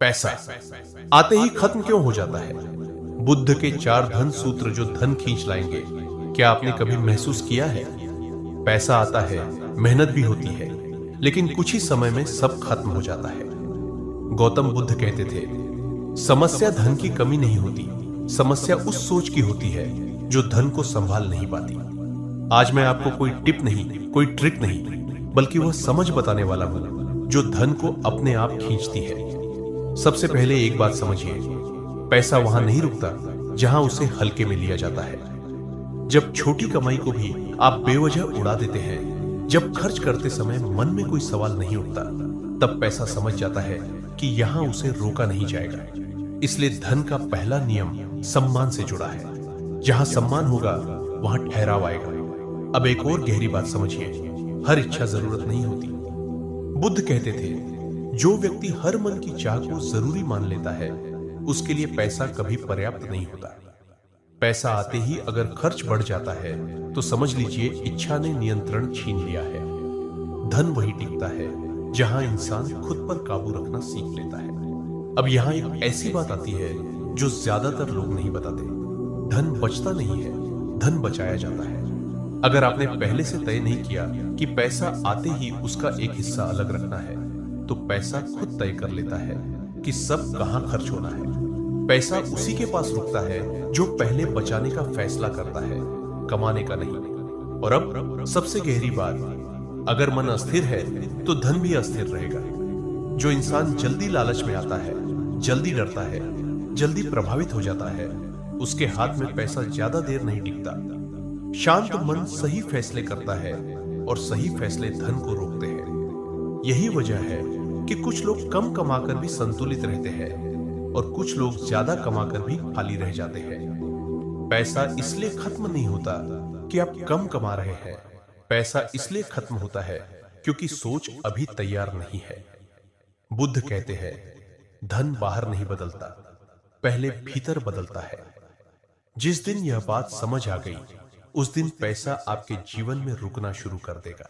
पैसा आते ही खत्म क्यों हो जाता है? बुद्ध के 4 धन सूत्र जो धन खींच लाएंगे, क्या आपने कभी महसूस किया है? पैसा आता है, मेहनत भी होती है, लेकिन कुछ ही समय में सब खत्म हो जाता है। गौतम बुद्ध कहते थे, समस्या धन की कमी नहीं होती, समस्या उस सोच की होती है जो धन को संभाल नहीं पाती। आज मैं आपको कोई टिप नहीं, कोई ट्रिक नहीं, बल्कि वह समझ बताने वाला हूं जो धन को अपने आप खींचती है। सबसे पहले एक बात समझिए, पैसा वहां नहीं रुकता जहां उसे हल्के में लिया जाता है। जब छोटी कमाई को भी आप बेवजह उड़ा देते हैं, जब खर्च करते समय मन में कोई सवाल नहीं उठता, तब पैसा समझ जाता है कि यहां उसे रोका नहीं जाएगा। इसलिए धन का पहला नियम सम्मान से जुड़ा है। जहां सम्मान होगा वहां ठहराव आएगा। अब एक और गहरी बात समझिए, हर इच्छा जरूरत नहीं होती। बुद्ध कहते थे, जो व्यक्ति हर मन की चाह को जरूरी मान लेता है, उसके लिए पैसा कभी पर्याप्त नहीं होता। पैसा आते ही अगर खर्च बढ़ जाता है तो समझ लीजिए इच्छा ने नियंत्रण छीन लिया है। धन वही टिकता है जहां इंसान खुद पर काबू रखना सीख लेता है। अब यहां एक ऐसी बात आती है जो ज्यादातर लोग नहीं बताते। धन बचता नहीं है, धन बचाया जाता है। अगर आपने पहले से तय नहीं किया कि पैसा आते ही उसका एक हिस्सा अलग रखना है, तो पैसा खुद तय कर लेता है कि सब कहां खर्च होना है। पैसा उसी के पास रुकता है जो पहले बचाने का फैसला करता है, कमाने का नहीं। और अब सबसे गहरी बात, अगर मन अस्थिर है तो धन भी अस्थिर रहेगा। जो इंसान जल्दी लालच में आता है, जल्दी डरता है, जल्दी प्रभावित हो जाता है, उसके हाथ में पैसा ज्यादा देर नहीं टिकता। शांत मन सही फैसले करता है और सही फैसले धन को रोकते हैं। यही वजह है कि कुछ लोग कम कमाकर भी संतुलित रहते हैं और कुछ लोग ज्यादा कमाकर भी खाली रह जाते हैं। पैसा इसलिए खत्म नहीं होता कि आप कम कमा रहे हैं, पैसा इसलिए खत्म होता है क्योंकि सोच अभी तैयार नहीं है। बुद्ध कहते हैं, धन बाहर नहीं बदलता, पहले भीतर बदलता है। जिस दिन यह बात समझ आ गई, उस दिन पैसा आपके जीवन में रुकना शुरू कर देगा।